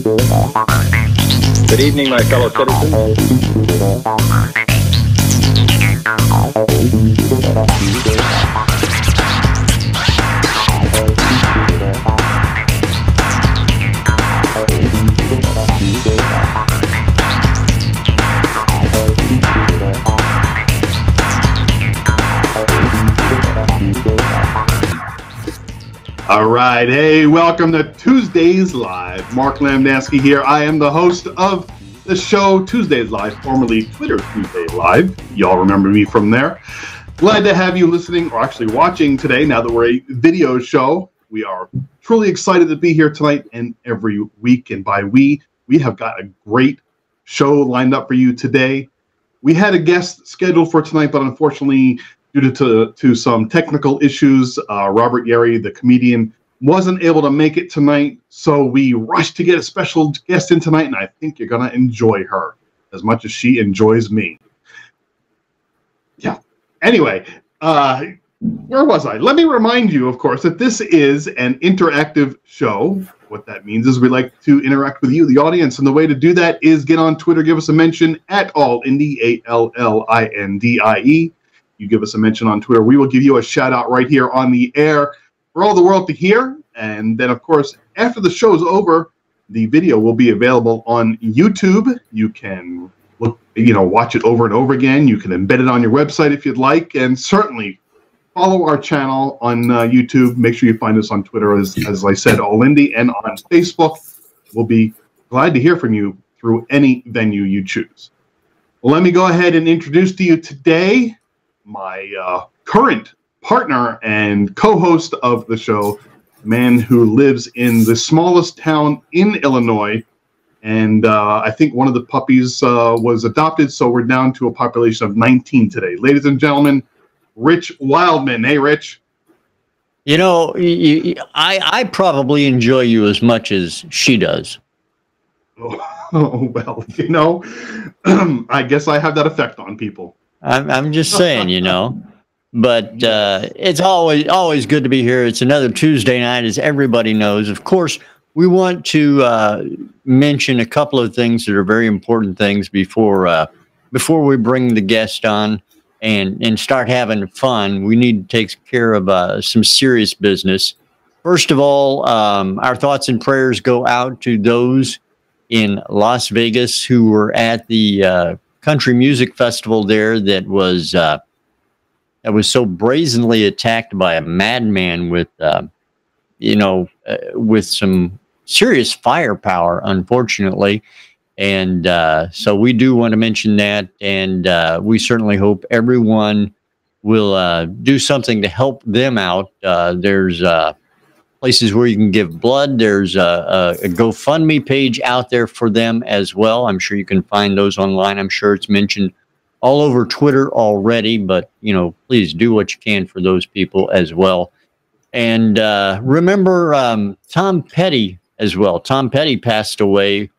Good evening, my fellow citizens. All right. Hey, welcome to Tuesdays Live. Mark Lamnansky here. I am the host of the show Tuesdays Live, formerly Twitter Tuesday Live. Y'all remember me from there. Glad to have you listening, or actually watching today, now that we're a video show. We are truly excited to be here tonight and every week. And by we have got a great show lined up for you today. We had a guest scheduled for tonight, but unfortunately, due to some technical issues, Robert Yerry, the comedian, wasn't able to make it tonight, so we rushed to get a special guest in tonight, and I think you're going to enjoy her as much as she enjoys me. Yeah. Anyway, where was I? Let me remind you, of course, that this is an interactive show. What that means is we like to interact with you, the audience, and the way to do that is get on Twitter, give us a mention at AllIndie, ALLINDIE. You give us a mention on Twitter, we will give you a shout out right here on the air for all the world to hear. And then, of course, after the show's over, the video will be available on YouTube. You can watch it over and over again. You can embed it on your website if you'd like, and certainly follow our channel on YouTube. Make sure you find us on Twitter, as I said, AllIndie, and on Facebook. We'll be glad to hear from you through any venue you choose. Well, let me go ahead and introduce to you today my current partner and co-host of the show, a man who lives in the smallest town in Illinois, and I think one of the puppies was adopted, so we're down to a population of 19 today. Ladies and gentlemen, Rich Wildman. Hey, Rich. You know, I probably enjoy you as much as she does. Oh well, I guess I have that effect on people. I'm just saying, but it's always good to be here. It's another Tuesday night, as everybody knows. Of course, we want to mention a couple of things that are very important things before we bring the guest on and start having fun. We need to take care of some serious business. First of all, our thoughts and prayers go out to those in Las Vegas who were at the country music festival there that was so brazenly attacked by a madman with some serious firepower, unfortunately. And so we do want to mention that, and we certainly hope everyone will do something to help them out. There's places where you can give blood. There's a GoFundMe page out there for them as well. I'm sure you can find those online. I'm sure it's mentioned all over Twitter already, but, please do what you can for those people as well. And remember Tom Petty as well. Tom Petty passed away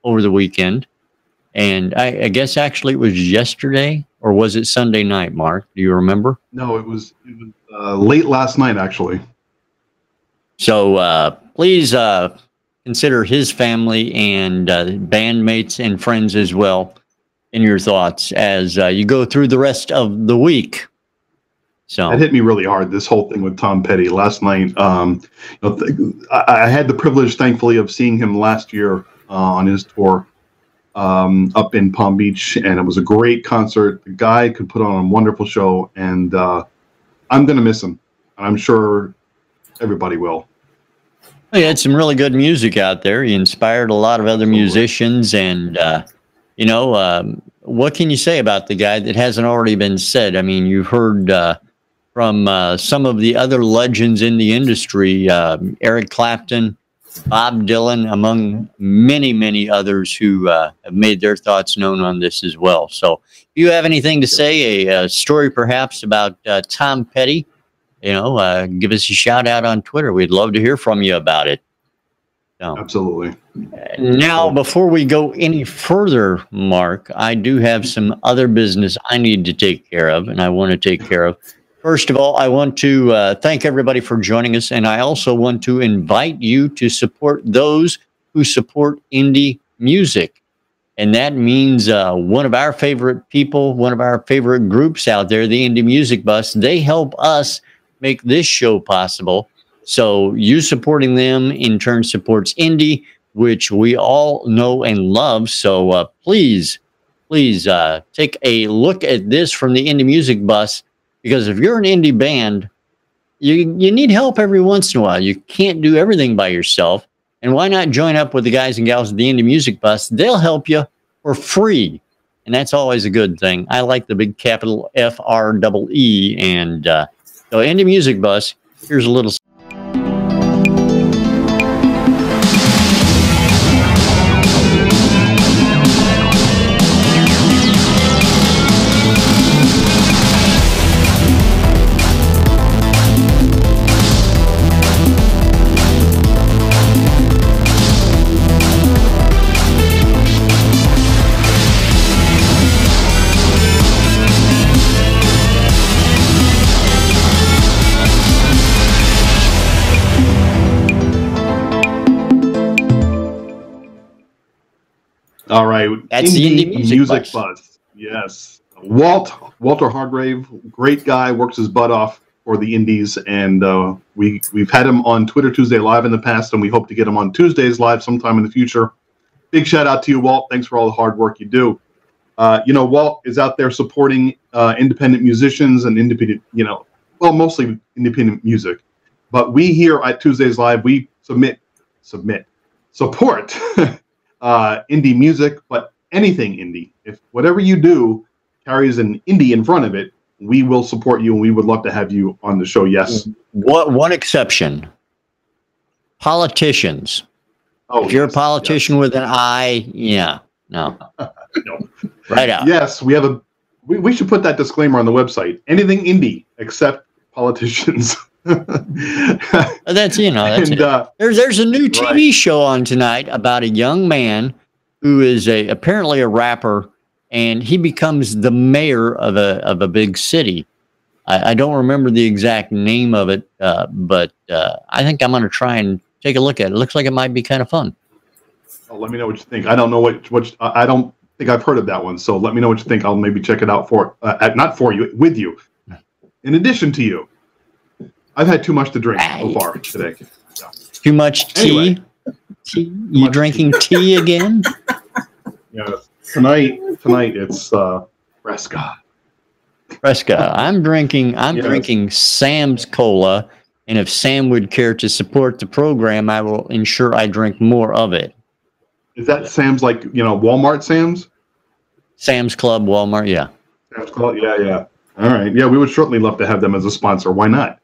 over the weekend, and I guess actually it was yesterday, or was it Sunday night, Mark? Do you remember? No, it was late last night, actually. So please consider his family and bandmates and friends as well in your thoughts as you go through the rest of the week. So it hit me really hard, this whole thing with Tom Petty last night. I had the privilege, thankfully, of seeing him last year on his tour up in Palm Beach, and it was a great concert. The guy could put on a wonderful show, and I'm going to miss him. I'm sure everybody will. He had some really good music out there. He inspired a lot of other musicians, and what can you say about the guy that hasn't already been said? I mean, you've heard from some of the other legends in the industry, Eric Clapton, Bob Dylan, among many, many others who have made their thoughts known on this as well. So if you have anything to say, a story perhaps about Tom Petty, give us a shout out on Twitter. We'd love to hear from you about it. So, absolutely. Now, before we go any further, Mark, I do have some other business I need to take care of, and I want to take care of. First of all, I want to thank everybody for joining us, and I also want to invite you to support those who support indie music. And that means one of our favorite people, one of our favorite groups out there, the Indie Music Bus, they help us make this show possible. So you supporting them in turn supports indie, which we all know and love. So please take a look at this from the Indie Music Bus, because if you're an indie band, you need help every once in a while. You can't do everything by yourself. And why not join up with the guys and gals at the Indie Music Bus? They'll help you for free. And that's always a good thing. I like the big capital FREE. And so Indie Music Bus, here's a little. All right. That's the Indie Music Bus. Yes. Walter Hargrave, great guy, works his butt off for the Indies, and we've had him on Twitter Tuesday Live in the past, and we hope to get him on Tuesdays Live sometime in the future. Big shout out to you, Walt. Thanks for all the hard work you do. Walt is out there supporting independent musicians and independent, mostly independent music. But we here at Tuesdays Live, we support indie music, but anything indie. If whatever you do carries an indie in front of it, we will support you, and we would love to have you on the show. Yes. One exception: politicians. Oh, if you're a politician with an I, no. Right out. Yes, we should put that disclaimer on the website. Anything indie except politicians. That's it. There's a new TV show on tonight about a young man who is apparently a rapper, and he becomes the mayor of a big city. I don't remember the exact name of it, but I think I'm going to try and take a look at it. It looks like it might be kind of fun. Oh, let me know what you think. I don't know what I don't think I've heard of that one, so let me know what you think. I'll maybe check it out not for you, with you. In addition to you. I've had too much to drink so far today. Yeah. Too much tea? Anyway, tea? You drinking tea again? Yeah. Tonight it's Fresca. Fresca. I'm drinking Sam's Cola, and if Sam would care to support the program, I will ensure I drink more of it. Is that Sam's, like, Walmart Sam's? Sam's Club, Walmart, yeah. Sam's Club, yeah. All right. Yeah, we would certainly love to have them as a sponsor. Why not?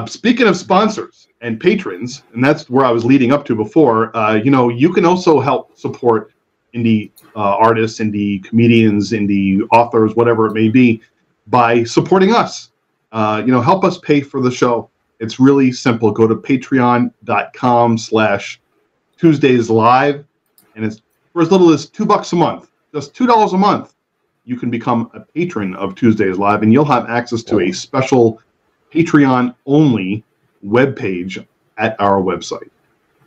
Speaking of sponsors and patrons, and that's where I was leading up to before, you can also help support indie artists, indie comedians, indie authors, whatever it may be, by supporting us. Help us pay for the show. It's really simple. Go to patreon.com/TuesdaysLive, and it's for as little as $2 a month, just $2 a month. You can become a patron of Tuesdays Live, and you'll have access to a special Patreon-only webpage at our website.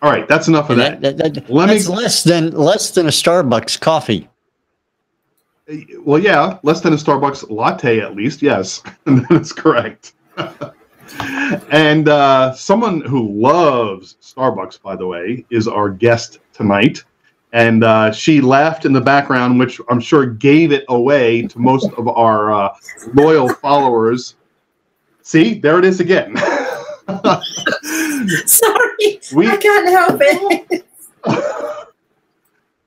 All right, that's enough of that. That's less than a Starbucks coffee. Well, yeah, less than a Starbucks latte, at least. Yes, that's correct. And someone who loves Starbucks, by the way, is our guest tonight. And she laughed in the background, which I'm sure gave it away to most of our loyal followers. See, there it is again. Sorry, I can't help it.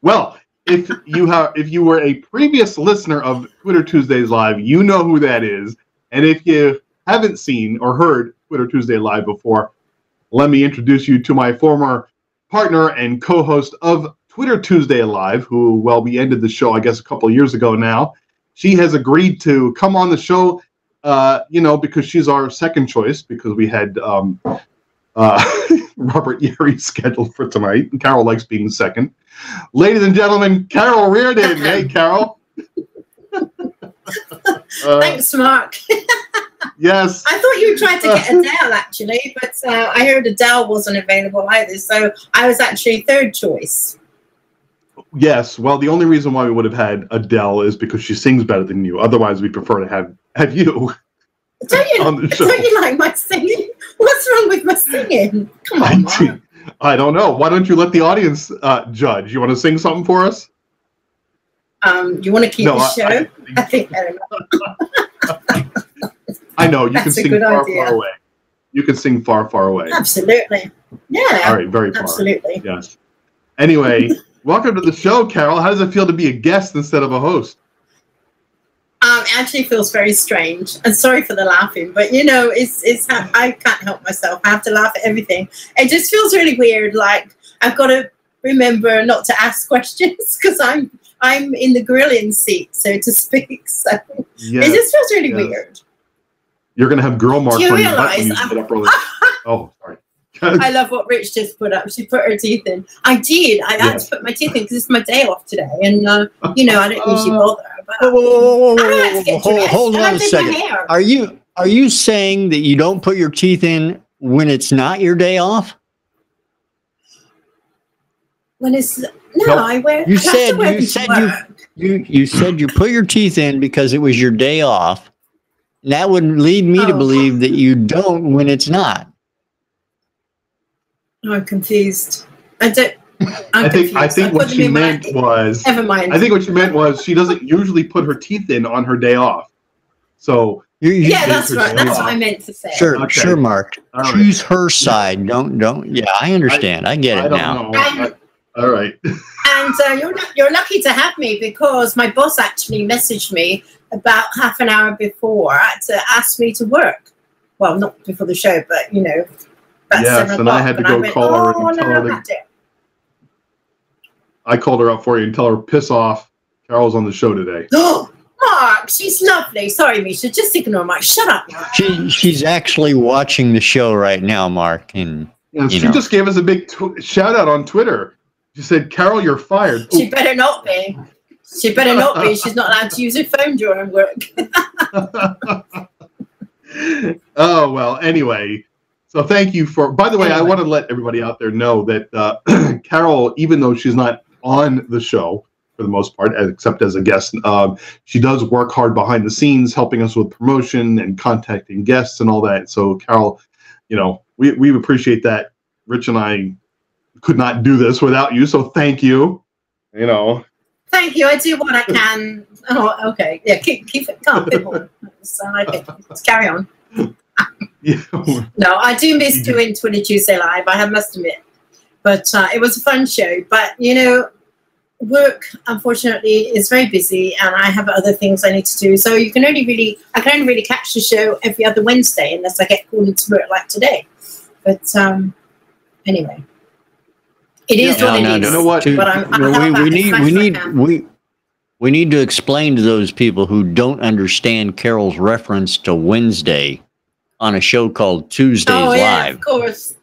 Well, if you were a previous listener of Twitter Tuesdays Live, you know who that is. And if you haven't seen or heard Twitter Tuesday Live before, let me introduce you to my former partner and co-host of Twitter Tuesday Live, who, we ended the show, I guess, a couple of years ago now. She has agreed to come on the show, because she's our second choice, because we had Robert Yerry scheduled for tonight, and Carol likes being second. Ladies and gentlemen, Carol Riordan. Hey, Carol. Thanks, Mark. Yes. I thought you were trying to get Adele, actually, but I heard Adele wasn't available either, so I was actually third choice. Yes. Well, the only reason why we would have had Adele is because she sings better than you. Otherwise, we prefer to have you on the show. Don't you like my singing? What's wrong with my singing? Come on, Mark. I don't know. Why don't you let the audience judge? You want to sing something for us? You want to keep the show? I think I don't know. I know. You can sing far, far away. You can sing far, far away. Absolutely. Yeah. All right. Very far. Absolutely. Yes. Anyway, welcome to the show, Carol. How does it feel to be a guest instead of a host? It actually feels very strange. And sorry for the laughing, but it's I can't help myself. I have to laugh at everything. It just feels really weird. Like I've got to remember not to ask questions because I'm in the grilling seat, so to speak. So yes, it just feels really weird. You're gonna have girl marks on your butt when you get up early. Oh, sorry. I love what Rich just put up. She put her teeth in. I did. I had to put my teeth in because it's my day off today, and I don't usually bother. But hold on a second. Are you saying that you don't put your teeth in when it's not your day off? When it's I wear. You said you put your teeth in because it was your day off. And that would lead me to believe that you don't when it's not. I'm confused. I think what she meant was. Never mind. I think what she meant was she doesn't usually put her teeth in on her day off. So that's right. That's what I meant to say. Sure, okay. Sure, Mark. All Choose her side. Don't. Yeah, I understand. I get it now. All right. And you're lucky to have me because my boss actually messaged me about half an hour before to ask me to work. Well, not before the show, but about 7 o'clock. And I had to go call her and tell her that I called her up for you and tell her piss off. Carol's on the show today. Oh, Mark, she's lovely. Sorry, Misha, just ignore Mark. Shut up, Mark. She's actually watching the show right now, Mark, and she just gave us a big shout out on Twitter. She said, "Carol, you're fired." She better not be. She better not be. She's not allowed to use her phone during work. Oh well. Anyway. So thank you for. By the way, I want to let everybody out there know that Carol, even though she's not on the show for the most part, except as a guest, she does work hard behind the scenes, helping us with promotion and contacting guests and all that. So Carol, we appreciate that. Rich and I could not do this without you, so thank you. Thank you. I do what I can. Oh, okay. Yeah, keep it calm. Let's carry on. No, I do miss doing Twitter Tuesday Live, I must admit. But it was a fun show. But, work, unfortunately, is very busy, and I have other things I need to do. So I can only really catch the show every other Wednesday unless I get called into work like today. But anyway, it is what it is. You know what? We need to explain to those people who don't understand Carol's reference to Wednesday on a show called Tuesdays Live. Of course.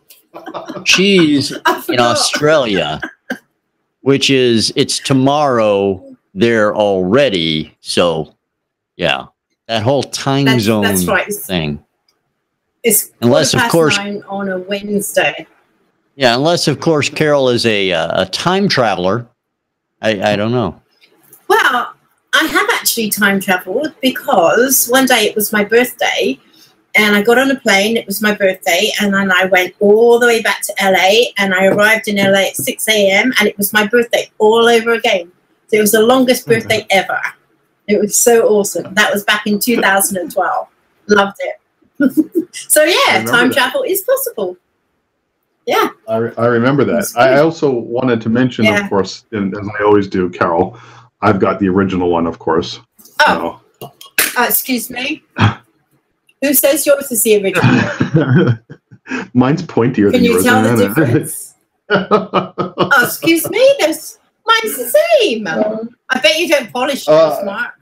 She's in Australia, which is it's tomorrow there already. So, yeah, that whole time zone thing. It's unless of course 9 on a Wednesday. Yeah, unless of course Carol is a time traveler. I don't know. Well, I have actually time traveled because one day it was my birthday. And I got on a plane, it was my birthday, and then I went all the way back to LA, and I arrived in LA at 6 a.m., and it was my birthday all over again. So it was the longest birthday ever. It was so awesome. That was back in 2012. Loved it. So yeah, time travel is possible. Yeah. I remember that. I also wanted to mention, of course, and as I always do, Carol, I've got the original one, of course. Oh, excuse me? Who says yours is the original? Mine's pointier than yours. Can you tell the difference? Oh, excuse me? Mine's the same. I bet you don't polish yours, Mark.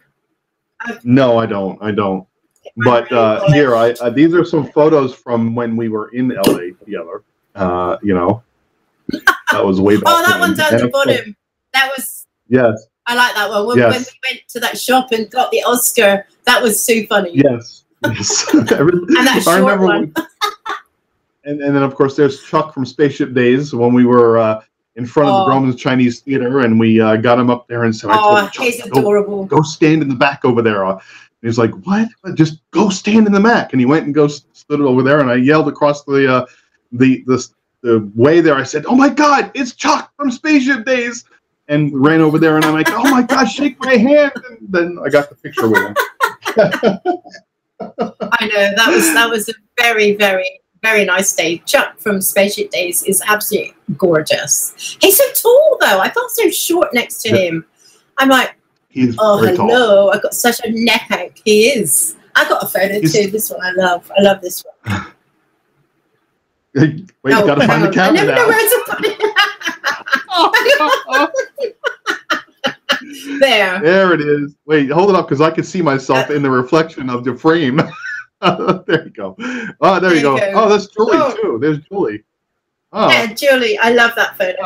No, I don't. But here, these are some photos from when we were in LA together. That was way back. Oh, that one down the bottom. That was. Yes. I like that one. When we went to that shop and got the Oscar, that was so funny. Yes. Yes. And that I short remember one. and then of course there's Chuck from Spaceship Days when we were in front of the Grauman's Chinese Theater, and we got him up there and said, I told him, Chuck, he's adorable. Go stand in the back over there. And he was like, what? Just go stand in the back. And he went and stood over there, and I yelled across the way there. I said, oh my God, it's Chuck from Spaceship Days. And ran over there, and I'm like, oh my God, shake my hand. And then I got the picture with him. I know, that was a very, very, very nice day. Chuck from Spaceship Days is absolutely gorgeous. He's so tall, though. I felt so short next to him. I'm like, He's oh, very hello. tall. I got such a neck ache. He is. I got a photo too. This one I love. I love this one. Wait, you gotta find the camera I never now. know where to put it. There it is. Wait, hold it up, because I can see myself in the reflection of the frame. There you go. Oh, there you go. Oh, that's Julie too. There's Julie. Oh. Yeah, Julie. I love that photo.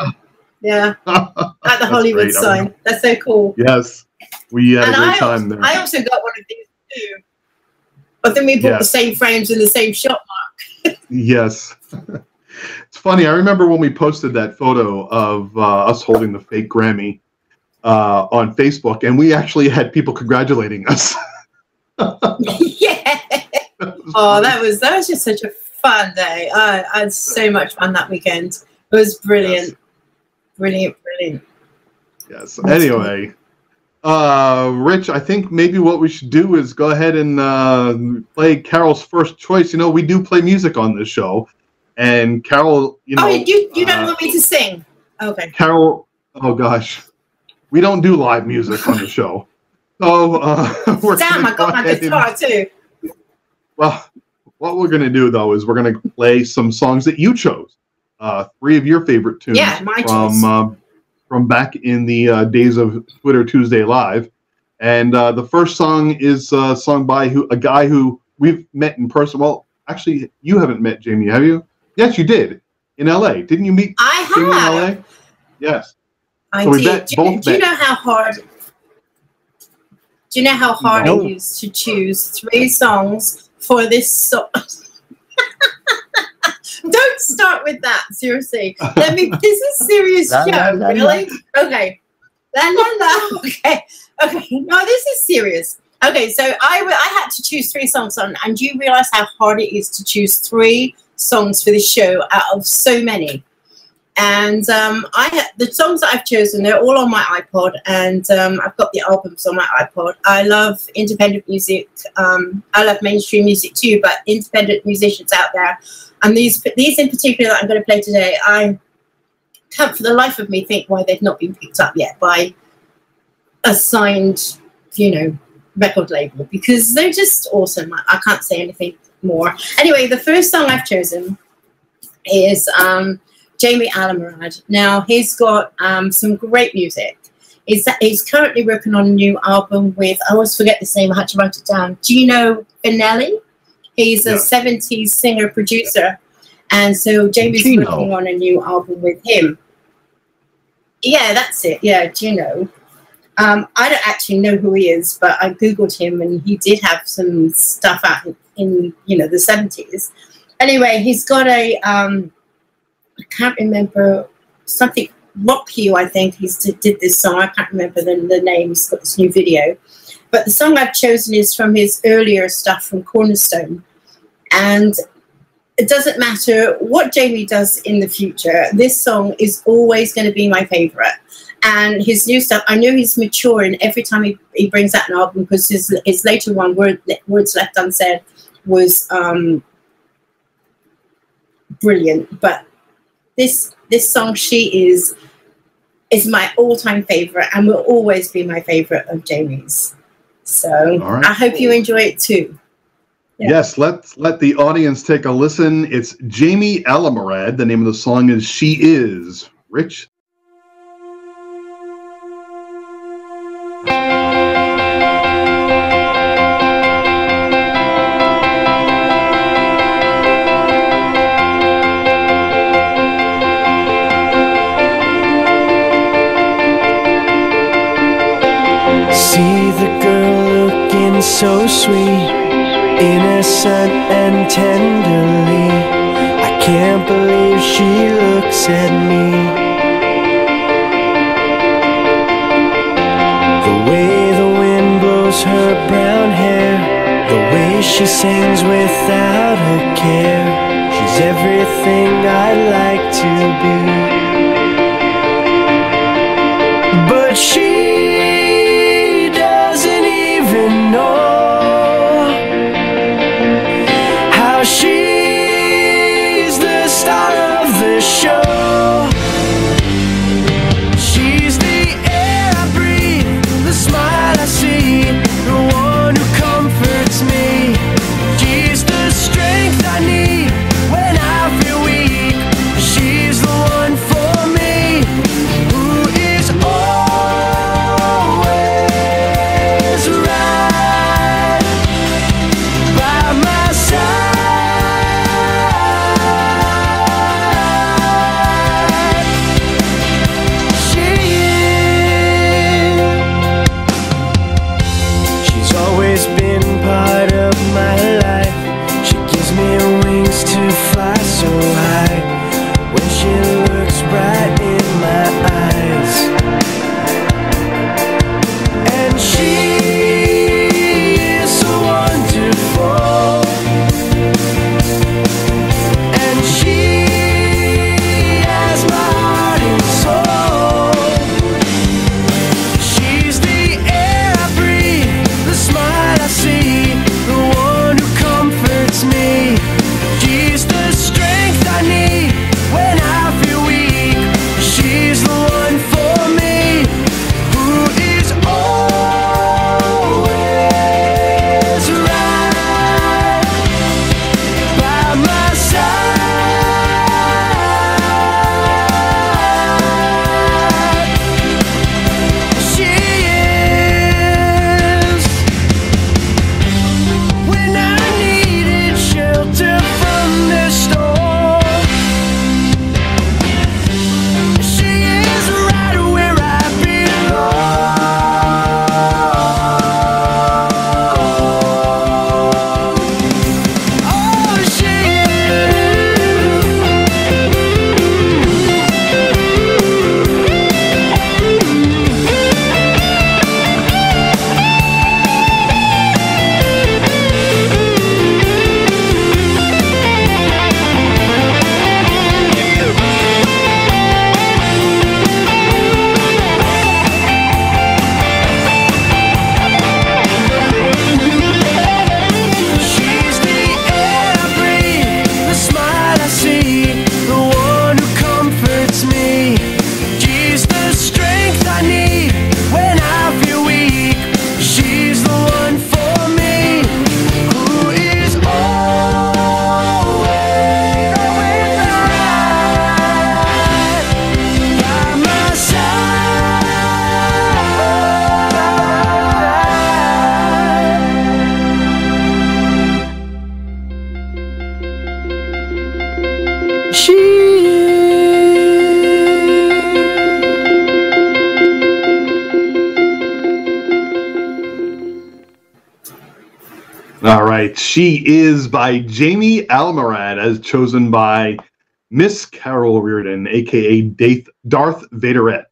Yeah. At the Hollywood great. sign. That's so cool. Yes. We had a great time there. I also got one of these too. I think we bought the same frames in the same shop, Mark. Yes. It's funny. I remember when we posted that photo of us holding the fake Grammy on Facebook, and we actually had people congratulating us. Yeah. That was just such a fun day. I had so much fun that weekend. It was brilliant. Yes. Brilliant. Yes. Anyway, Rich, I think maybe what we should do is go ahead and play Carol's first choice. You know, we do play music on this show, and Carol, you know. Oh, you don't want me to sing? Okay. Carol, oh gosh, we don't do live music on the show. So damn, I got my guitar too. Well, what we're gonna do though is we're gonna play some songs that you chose. 3 of your favorite tunes. Yeah, my choice. From back in the days of Twitter Tuesday Live. And the first song is sung by a guy who we've met in person. Well, actually, you haven't met Jamie, have you? Yes, you did. In L.A. Didn't you meet Jamie in L.A.? Yes. I did. Do you know how hard... Do you know how hard it is to choose 3 songs for this song? Don't start with that. Seriously. This is serious show. Really? Okay. Okay. No, this is serious. Okay, so I had to choose 3 songs on, and do you realize how hard it is to choose 3 songs for this show out of so many? And the songs that I've chosen, they're all on my iPod, and I've got the albums on my iPod. I love independent music. I love mainstream music too, but independent musicians out there. And these in particular that I'm going to play today, I can't for the life of me think why they've not been picked up yet by a signed, record label, because they're just awesome. I can't say anything more. Anyway, the first song I've chosen is Jamie Alamurad. Now, he's got some great music. He's currently working on a new album with, I always forget this name, I had to write it down, Gino Finelli. He's a 70s singer-producer. And so Jamie's working on a new album with him. Yeah, that's it. Yeah, Gino. I don't actually know who he is, but I Googled him, and he did have some stuff out in the 70s. Anyway, he's got a... I can't remember, something, Rock You, I think he did this song. I can't remember the name. He's got this new video. But the song I've chosen is from his earlier stuff from Cornerstone. And it doesn't matter what Jamie does in the future, this song is always going to be my favorite. And his new stuff, I know he's maturing every time he brings out an album, because his later one, Words Left Unsaid, was brilliant. But this song, She Is my all-time favorite and will always be my favorite of Jamie's. So right. I hope you enjoy it too. Yeah. Yes, let's let the audience take a listen. It's Jamie Alamurad. The name of the song is She Is. Rich? See the girl looking so sweet, innocent and tenderly. I can't believe she looks at me. The way the wind blows her brown hair, the way she sings without a care. She's everything I'd like to be. But she doesn't even know how she's the star of the show. She's the air I breathe, the smile I see, the one who comforts me. She's the strength I need when I feel weak. She's the one for me, who is always right by my side. She's always been part of my life. She gives me wings to fly so high when she looks right in my eyes. And she is so wonderful. And she has my heart and soul. She's the air I breathe, the smile I see, the one who comforts me. She's the strength I need when I feel weak. She's the one for me, who is always right by my side. She is. When I needed shelter from the storm, she is right where I belong. Oh, she She's the air I breathe, the smile I see, the one who comforts me. She's the strength I need when I feel weak. She's the one for me, who is always right by my side. All right. She is by Jamie Almirad, as chosen by Miss Carol Riordan, a.k.a. Darth Vaderette.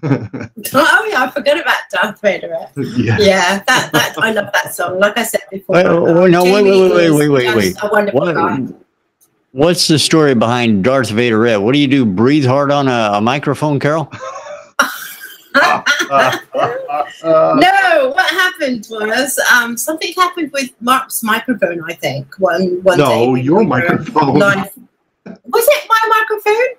Oh yeah, I forgot about Darth Vader. Yeah. Yeah, that I love that song. Like I said before. Wait, no, wait. A wonderful guy. What's the story behind Darth Vaderette? What do you do? Breathe hard on a microphone, Carol? No, what happened was something happened with Mark's microphone. I think one day. No, your microphone. Was it my microphone?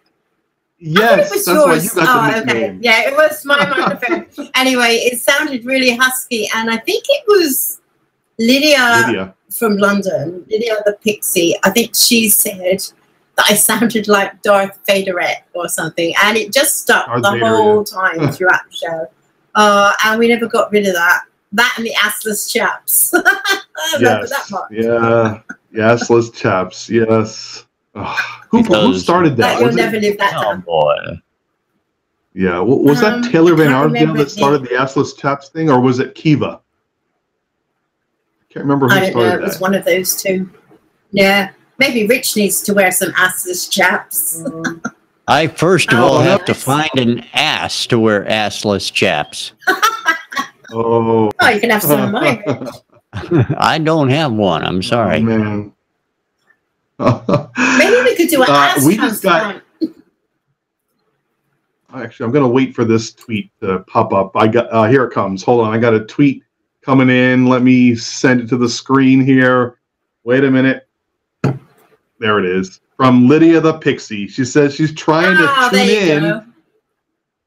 Yes, it was that's yours. why you got the nickname. Yeah, it was my microphone. Anyway, it sounded really husky, and I think it was Lydia from London, Lydia the Pixie. I think she said that I sounded like Darth Vaderette or something, and it just stuck whole time throughout the show. And we never got rid of that. That and the assless chaps. I remember that much. Yeah, the assless chaps. Yes. Who started that? You'll never live that down. Boy. Yeah, was that Taylor Van Arsdale that started the assless chaps thing, or was it Kiva? Can't remember who I don't know. started It was that. one of those two. Yeah. Maybe Rich needs to wear some assless chaps. I first of Oh, all have to nice. find an ass to wear assless chaps. Oh. Oh, you can have some of mine, Rich. I don't have one. I'm Oh, sorry. man. Maybe we could do an ass we just got. transplant. Actually, I'm going to wait for this tweet to pop up. I got here it comes. Hold on, I got a tweet coming in. Let me send it to the screen here. Wait a minute. There it is. From Lydia the Pixie. She says she's trying to tune there you in, go.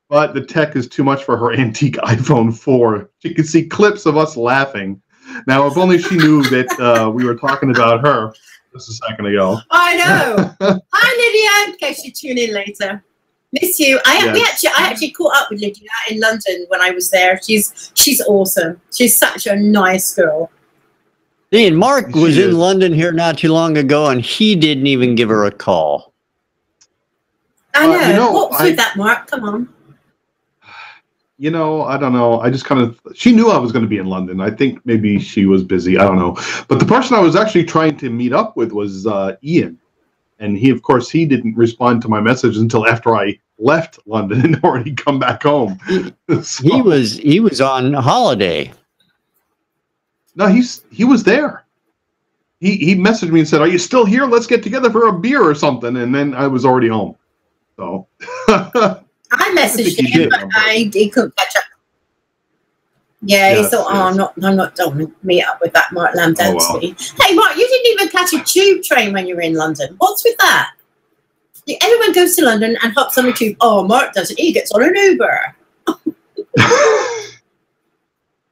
but the tech is too much for her antique iPhone 4. She can see clips of us laughing. Now, if only she knew that we were talking about her just a second ago. I know. Hi, Lydia. In case you tune in later. Miss you. I actually caught up with Lydia in London when I was there. She's awesome. She's such a nice girl. See, and Mark was She in is. London here not too long ago, and he didn't even give her a call. I know. You know, What's with that, Mark? Come on. You know, I don't know. I just kind of, she knew I was going to be in London. I think maybe she was busy. I don't know. But the person I was actually trying to meet up with was Ian. And he, of course, he didn't respond to my message until after I left London and already come back home. So, He was on holiday. no, he was there. He messaged me and said, "Are you still here? Let's get together for a beer or something." And then I was already home. So I messaged think you him, did. but he couldn't catch up. Yeah, he Yes, thought, yes. I'm not don't want to meet up with that Mark Lamdansky. Hey, Mark, you didn't even catch a tube train when you were in London. What's with that? Everyone goes to London and hops on a tube. Oh, Mark doesn't. He gets on an Uber.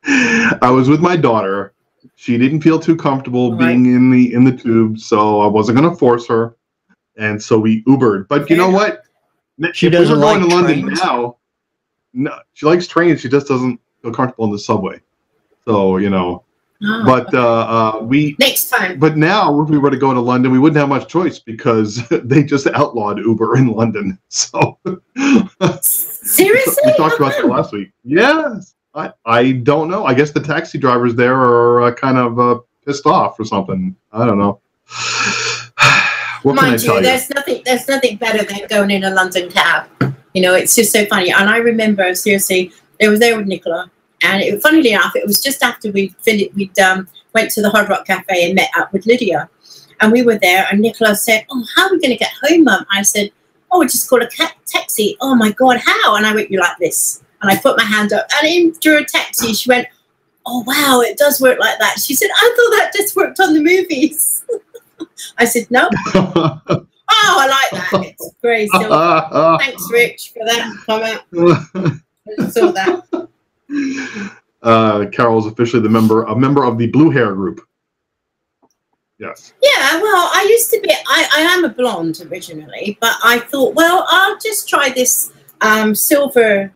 I was with my daughter. She didn't feel too comfortable Right. being in the tube, so I wasn't going to force her, and so we Ubered. But you know what? She If we doesn't were going like to London trains? now. No, she likes trains. She just doesn't feel comfortable in the subway. So you know, Oh, but we. next time. But now, if we were to go to London, we wouldn't have much choice because they just outlawed Uber in London. So Seriously? we talked about that last week. Yes. I don't know. I guess the taxi drivers there are kind of pissed off or something. I don't know. What can I Mind tell you, you? there's nothing better than going in a London cab. You know, it's just so funny. And I remember, seriously, I was there with Nicola, and funnily enough, it was just after we'd went to the Hard Rock Cafe and met up with Lydia, and we were there. And Nicola said, "Oh, how are we going to get home, Mum?" I said, "Oh, we'll just call a taxi." "Oh my God, how?" And I went, "You like this?" And I put my hand up, and in drew a taxi. She went, "Oh wow, it does work like that." She said, "I thought that just worked on the movies." I said, "No." Oh, I like that. It's very silly. Thanks, Rich, for that comment. I saw that. Carol's officially a member of the Blue Hair group. Yes. Yeah, well, I used to be. I am a blonde originally, but I thought, well, I'll just try this silver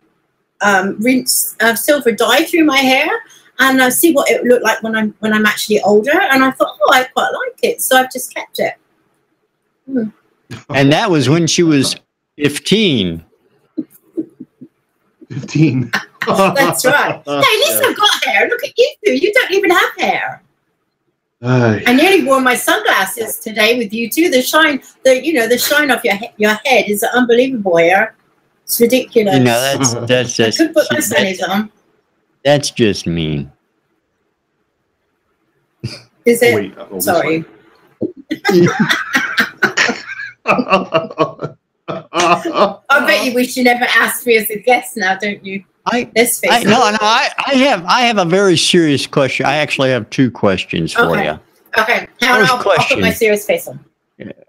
silver dye through my hair, and see what it would look like when I'm actually older. And I thought, oh, I quite like it, so I've just kept it. And that was when she was 15. 15. That's right. Hey, at least I've got hair. Look at you two. You don't even have hair. I nearly wore my sunglasses today with you two. The shine off your head is unbelievable here. It's ridiculous. You know, that's I just could put my sunnies on. that's just mean. Is it? Wait, Sorry. I bet you wish you never asked me as a guest now, don't you? Let's face it. I have a very serious question. I actually have two questions for you. Okay. I'll put my serious face on.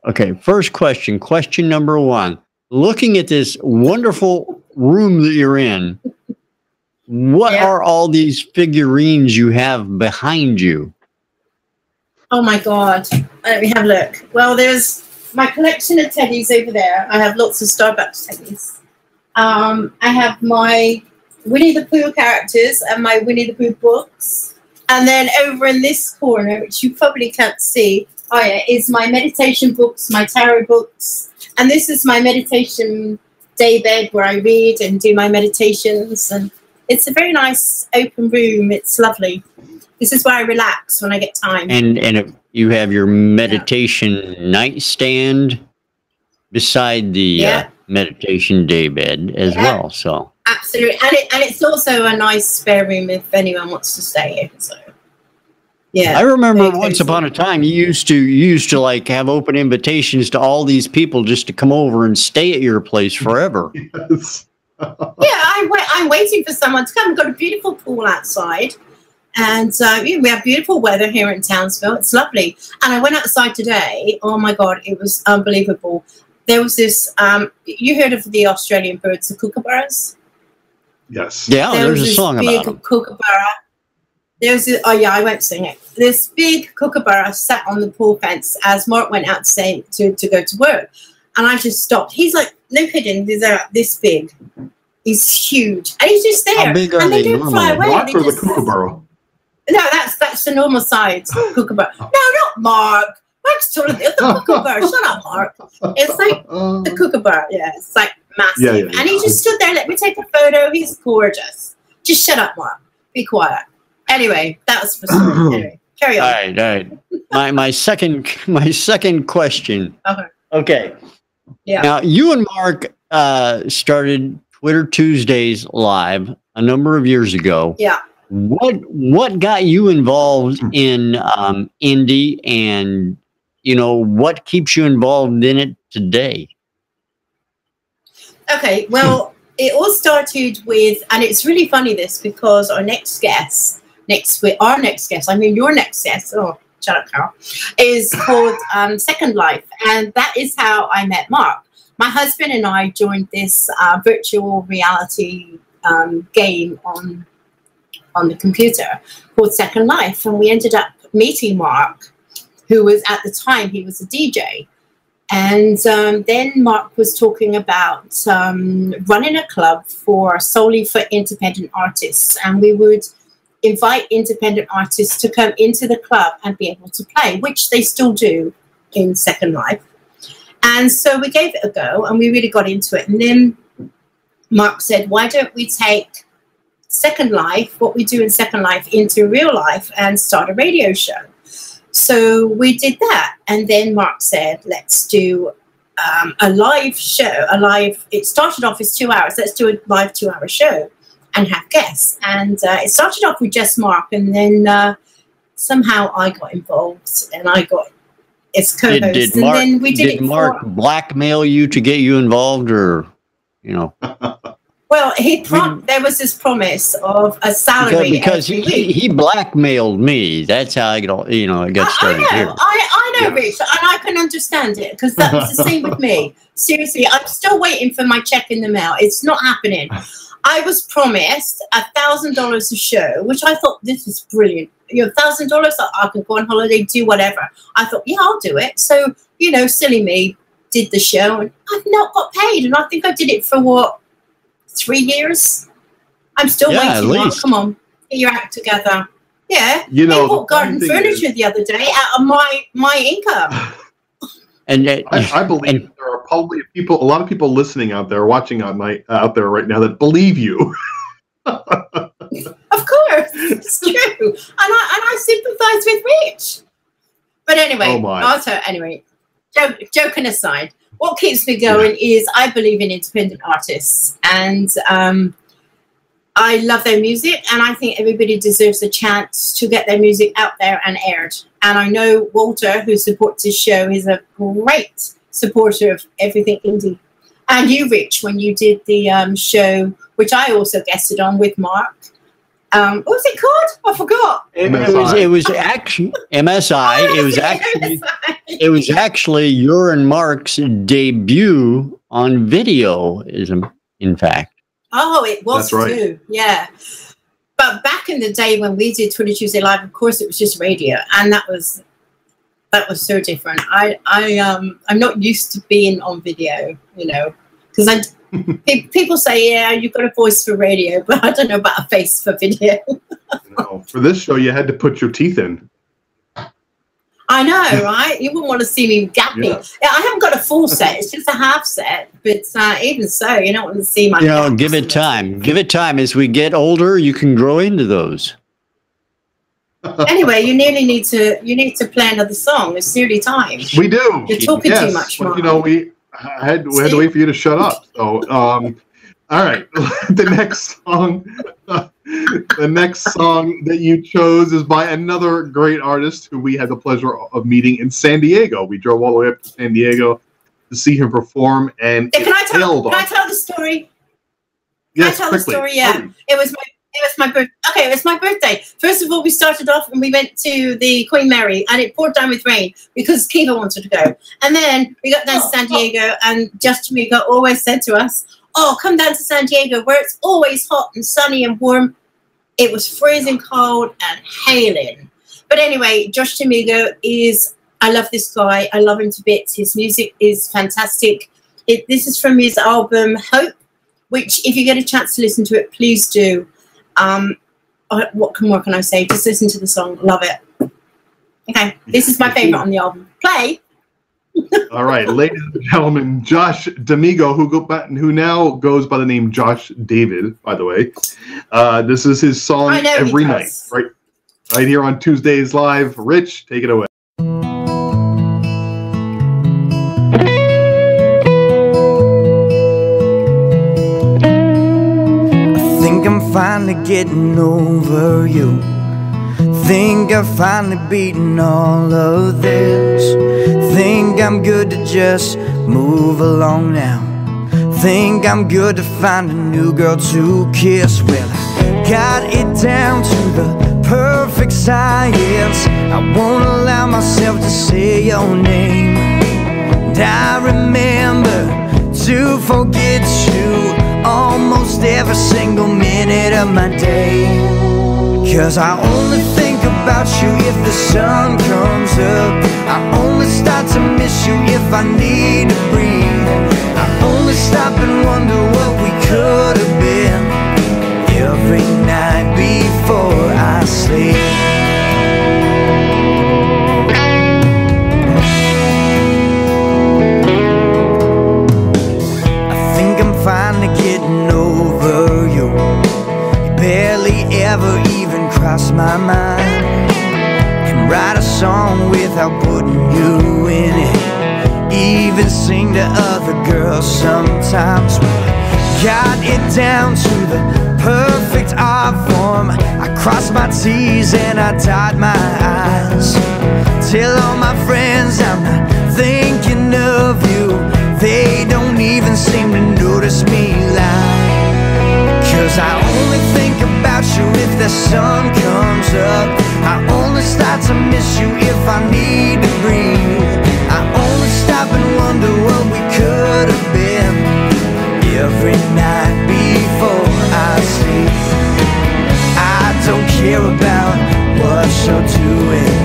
Okay, first question. Question number one. Looking at this wonderful room that you're in, what are all these figurines you have behind you? Oh my God. Let me have a look. Well, there's my collection of teddies over there. I have lots of Starbucks teddies. I have my Winnie the Pooh characters and my Winnie the Pooh books. And then over in this corner, which you probably can't see, is my meditation books, my tarot books. And this is my meditation daybed where I read and do my meditations. And it's a very nice open room. It's lovely. This is where I relax when I get time. And if you have your meditation nightstand beside the meditation daybed as well. So absolutely, and it's also a nice spare room if anyone wants to stay here. So yeah, I remember once upon a time you used to like have open invitations to all these people just to come over and stay at your place forever. Yes. I'm waiting for someone to come. We've got a beautiful pool outside. And we have beautiful weather here in Townsville. It's lovely. And I went outside today. Oh, my God. It was unbelievable. There was this, you heard of the Australian birds, the kookaburras? Yes. Yeah, there's a song about them. Kookaburra. I won't sing it. This big kookaburra sat on the pool fence as Mark went out to go to work. And I just stopped. He's like, no kidding, he's this big. He's huge. And he's just there. How big are and they don't fly away. Mark or the kookaburra? No, that's the normal size kookaburra. No, not Mark. Mark's taller than the kookaburra. Shut up, Mark. It's like the kookaburra. Yeah, it's like massive. Yeah. And he just stood there. Let me take a photo. He's gorgeous. Just shut up, Mark. Be quiet. Anyway, that was for story. Anyway, carry on. All right. My second question. Okay. Yeah. Now you and Mark started Twitter Tuesdays live a number of years ago. Yeah. What got you involved in indie, and what keeps you involved in it today? Okay, well, it all started with, and it's really funny because our next guest, your next guest, oh, shut up, Carol, is called Second Life, and that is how I met Mark. My husband and I joined this virtual reality game on the computer called Second Life, and we ended up meeting Mark, who was at the time he was a DJ, and then Mark was talking about running a club solely for independent artists, and we would invite independent artists to come into the club and be able to play, which they still do in Second Life. And so we gave it a go, and we really got into it. And then Mark said, why don't we take Second Life, what we do in Second Life, into real life and start a radio show? So we did that. And then Mark said, let's do a live show. It started off as 2 hours. Let's do a live 2-hour show and have guests. And it started off with just Mark. And then somehow I got involved, and I got as co-host. Did Mark blackmail you to get you involved, or, Well, there was this promise of a salary because he blackmailed me. That's how I got started here. I know, Rich, and I can understand it, because that was the same with me. Seriously, I'm still waiting for my check in the mail. It's not happening. I was promised $1,000 a show, which I thought, this is brilliant. $1,000, I can go on holiday, do whatever. I thought, yeah, I'll do it. So, silly me, did the show, and I've not got paid. And I think I did it for 3 years? I'm still waiting. Mark, come on, get your act together. Yeah, I bought garden furniture the other day out of my income. And I believe there are probably a lot of people listening out there, watching out there right now, that believe you. Of course, it's true, and I sympathise with Rich. But anyway, joking aside, what keeps me going is I believe in independent artists, and I love their music, and I think everybody deserves a chance to get their music out there and aired. And I know Walter, who supports this show, is a great supporter of everything indie. And you, Rich, when you did the show, which I also guested on with Mark. What was it called? I forgot. It was actually MSI. It was actually your and Mark's debut on video, in fact. Oh, it was That's right. too. Yeah. But back in the day when we did Twitter Tuesday Live, of course, it was just radio, and that was so different. I'm not used to being on video, because people say, yeah, you've got a voice for radio, but I don't know about a face for video. No, for this show, you had to put your teeth in. I know, right? You wouldn't want to see me gappy. Yeah, I haven't got a full set. It's just a half set. But even so, you don't want to see my gaps. Give it time. Give it time. As we get older, you can grow into those. Anyway, you need to play another song. It's nearly time. We do. You're talking too much, but, Mark. you know, we had to wait for you to shut up. So, all right. The next song that you chose is by another great artist who we had the pleasure of meeting in San Diego. We drove all the way up to San Diego to see him perform, and Can I tell the story? Yes, Can I tell quickly. the story? Yeah, it was my birthday. Okay, it was my birthday. First of all, we started off and we went to the Queen Mary, and it poured down with rain because Kiva wanted to go. And then we got down to San Diego, and Just Jamaica always said to us, "Oh, come down to San Diego where it's always hot and sunny and warm." It was freezing cold and hailing. But anyway, Josh D'Amigo I love this guy. I love him to bits. His music is fantastic. This is from his album Hope, which if you get a chance to listen to it, please do. What more can I say? Just listen to the song. Love it. Okay, this is my favorite on the album. Play. All right, ladies and gentlemen, Josh D'Amigo, who now goes by the name Josh David, by the way. This is his song Every Night, right here on Tuesdays Live. Rich, take it away. I think I'm finally getting over you. Think I've finally beaten all of this. Think I'm good to just move along now. Think I'm good to find a new girl to kiss. Well, I got it down to the perfect science. I won't allow myself to say your name. And I remember to forget you almost every single minute of my day. 'Cause I only think about you if the sun comes up. I only start to miss you if I need to breathe. I only stop and wonder what we could have been every night before I sleep. I think I'm finally getting over you. You barely ever even cross my mind. Can write a song without putting you in it. Even sing to other girls sometimes. Got it down to the perfect art form. I crossed my T's and I dot my I's. Tell all my friends I'm not thinking of you. They don't even seem to notice me lie. 'Cause I only think about you if the sun comes up. I only start to miss you if I need to breathe. I only stop and wonder what we could have been every night before I sleep. I don't care about what you're doing.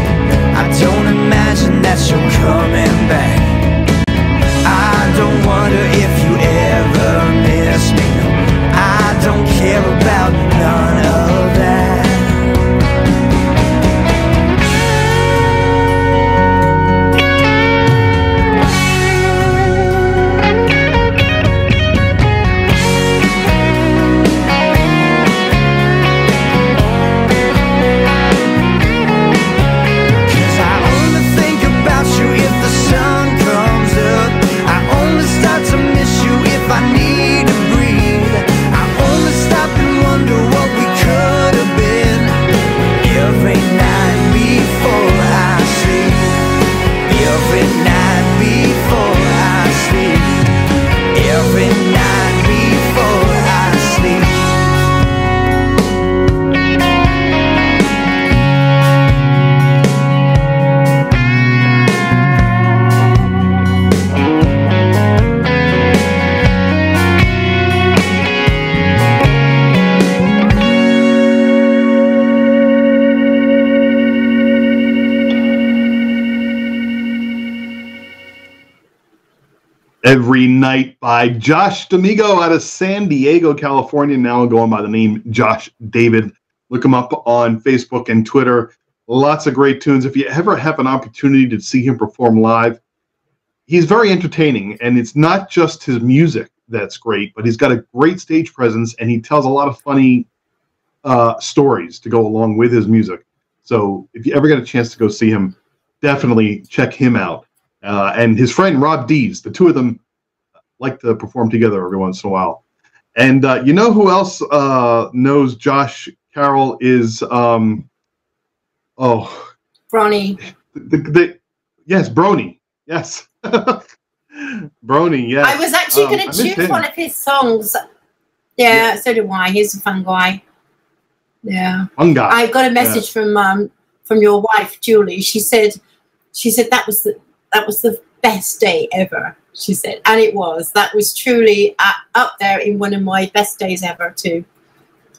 I don't imagine that you're coming back. I don't wonder if you ever miss me. No, I don't care about none of that. Every Night by Josh D'Amigo out of San Diego, California, now going by the name Josh David. Look him up on Facebook and Twitter. Lots of great tunes. If you ever have an opportunity to see him perform live, he's very entertaining, and it's not just his music that's great, but he's got a great stage presence, and he tells a lot of funny stories to go along with his music. So if you ever get a chance to go see him, definitely check him out. And his friend Rob Dees, the two of them like to perform together every once in a while. And you know who else knows Josh Carroll is Bronny. Yes, Brony. Yes. Brony, yes. I was actually going to choose one of his songs. Yeah, so do I. He's a fun guy. Yeah. Fun guy. I got a message from your wife, Julie. She said that was the best day ever. She said, and it was. That was truly up there in one of my best days ever too.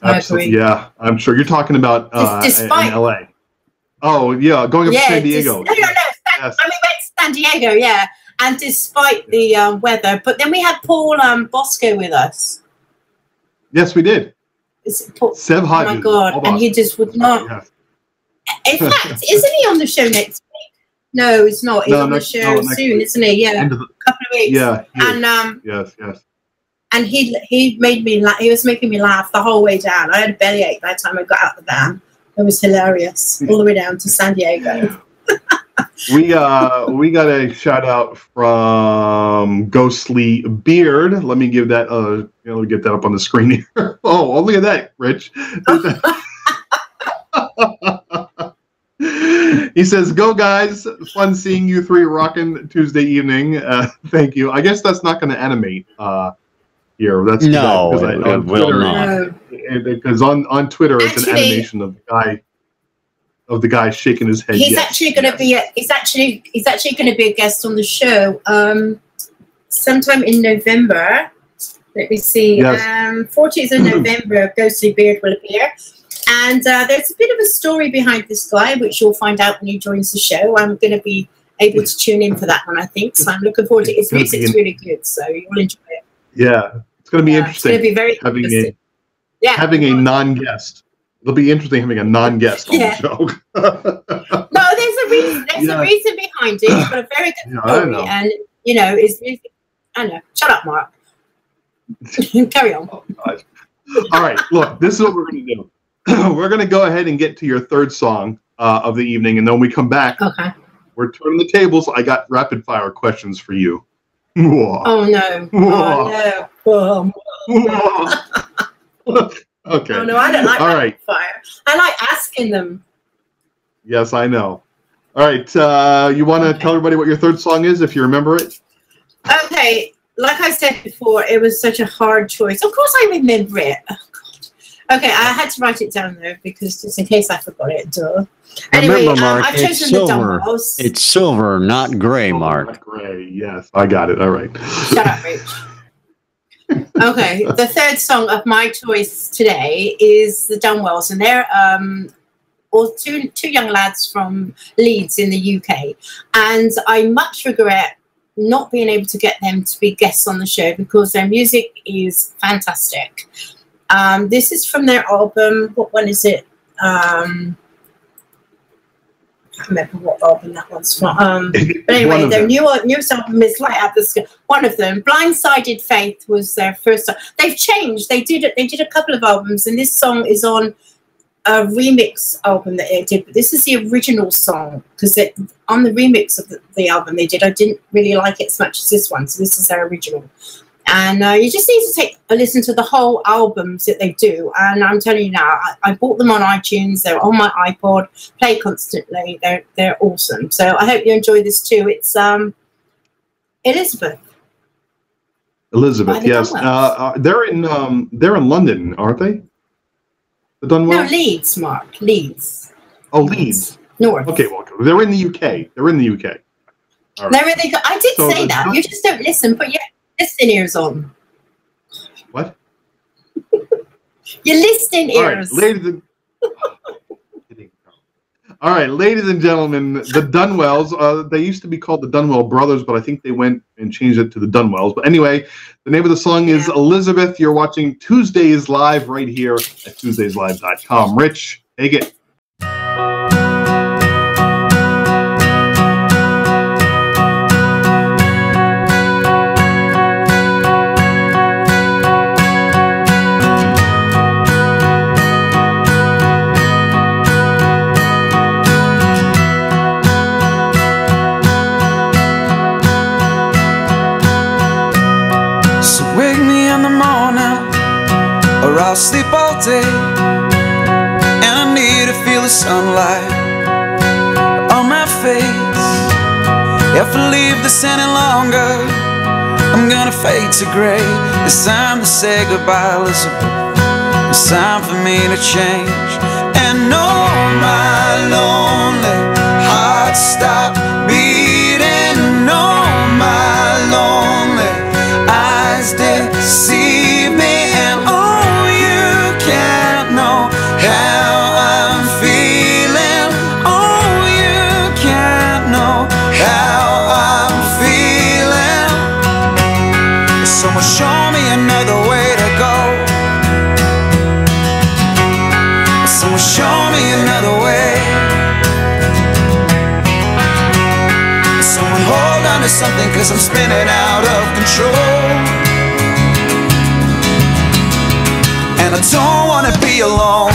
Absolutely, yeah. I'm sure you're talking about despite, in LA. Oh yeah, going up to San Diego. No. Yes. I mean, we went to San Diego, yeah. And despite the weather, but then we had Paul Bosco with us. Yes, we did. Seb Hodges. Oh my God! And he just would not. Yeah. In fact, isn't he on the show next week? No, it's not. He's on the show soon, isn't he? Yeah, a couple of weeks. Yeah. And yes. And he made me laugh. He was making me laugh the whole way down. I had a bellyache by the time I got out of the van. It was hilarious all the way down to San Diego. We got a shout out from Ghostly Beard. Let me give that. Let me get that up on the screen here. Oh, look at that, Rich. He says, "Go guys! Fun seeing you three rocking Tuesday evening. Thank you. I guess that's not going to animate here. That's no, it will not. Because on Twitter, it's an animation of the guy shaking his head. He's actually going to be. He's actually going to be a guest on the show sometime in November. Let me see. Yes. 14th of November, Ghostly Beard will appear. And there's a bit of a story behind this guy, which you'll find out when he joins the show. I'm going to be able to tune in for that one, I think. So I'm looking forward to it. His music's really good, so you'll enjoy it. Yeah, it's going to be interesting. It's going to be very interesting. Having a non-guest. It'll be interesting having a non-guest on the show. No, there's a reason. There's a reason behind it. It's got a very good story. And, his music. I know. Shut up, Mark. Carry on. Oh, all right, look, this is what we're going to do. We're going to go ahead and get to your third song of the evening, and then when we come back, we're turning the tables. I got rapid-fire questions for you. Oh, no. Oh, no. Okay. Oh, no, I don't like rapid fire. I like asking them. Yes, I know. All right, you want to tell everybody what your third song is, if you remember it? Okay, like I said before, it was such a hard choice. Of course I remember it. Oh, God. Okay, I had to write it down, though, because just in case I forgot it, duh. Anyway, remember, Mark, I've chosen the Dumbbells. It's silver, not gray, Mark. Not gray, yes. I got it. All right. Shut up, Rich. Okay, the third song of my choice today is the Dunwells, and they're two young lads from Leeds in the UK, and I much regret not being able to get them to be guests on the show because their music is fantastic. This is from their album. What one is it? I can't remember what album that one's from. But anyway, their newest album is Light Up the Sky. One of them, Blindsided Faith, was their first song. They've changed. They did a couple of albums, and this song is on a remix album that they did. But this is the original song because on the remix of the album they did, I didn't really like it as much as this one. So this is their original. And you just need to take a listen to the whole albums that they do. And I'm telling you now, I bought them on iTunes. They're on my iPod, play constantly. They're awesome. So I hope you enjoy this too. It's Elizabeth. Elizabeth, yes. They're in London, aren't they? The Dunwells? No, Leeds, Mark. Leeds. Oh, Leeds. North. Okay, well, they're in the UK. They're in the UK. All right. I did say that. You just don't listen, but yeah. Listening ears on. What? Your listening ears. All right, ladies and gentlemen, the Dunwells. They used to be called the Dunwell Brothers, but I think they went and changed it to the Dunwells. But anyway, the name of the song is Elizabeth. You're watching Tuesdays Live right here at TuesdaysLive.com. Rich, take it. I'll sleep all day, and I need to feel the sunlight on my face. If I leave this any longer, I'm gonna fade to gray. It's time to say goodbye, Elizabeth. It's time for me to change. And oh, my lonely heart, stop beating. Oh, my lonely eyes deceive me. And oh, you can't know how I'm feeling. Oh, you can't know how I'm feeling. Someone show me another way to go. Someone show me another way. Someone hold on to something, 'cause I'm spinning out of control. And I don't wanna be alone.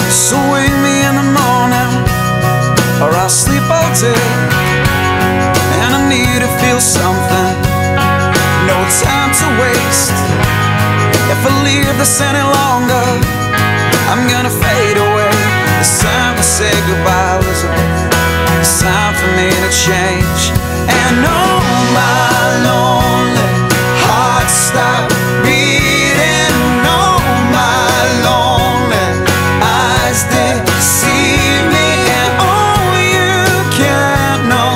So wake me in the morning, or I'll sleep all day. And I need to feel something, no time to waste. If I leave this any longer, I'm gonna fade away. It's time to say goodbye, Elizabeth. It's time for me to change. And oh, my lonely heart, stop beating. Oh, my lonely eyes deceive me. And oh, you can't know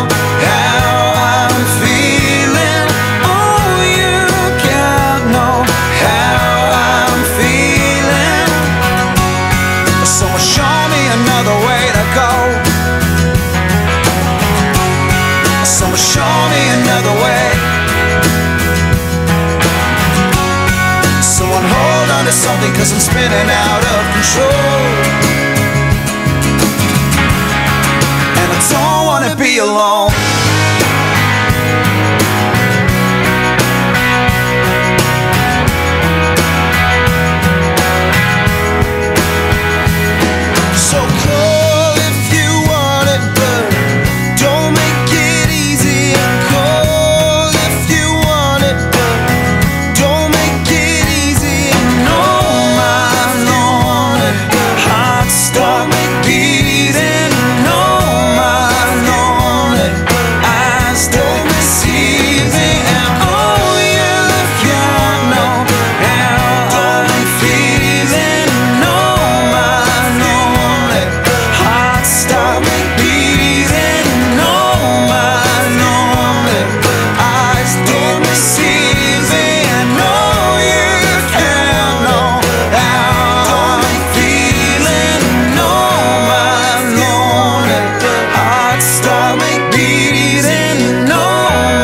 how I'm feeling. Oh, you can't know how I'm feeling. Someone show me another way to go. Someone show me another way. Someone hold on to something, 'cause I'm spinning out of control. And I don't wanna be alone. So call if you want it, but don't make it easy. And call if you want it, but don't make it easy. And no, my lonely heart, stop beating. No, my lonely eyes don't deceive me. And oh, you can't know how I'm feeling. No, my lonely heart, stop beating. No, my lonely eyes don't deceive me. And no, you can't know how I'm feeling. No, my lonely heart, stop beating. No,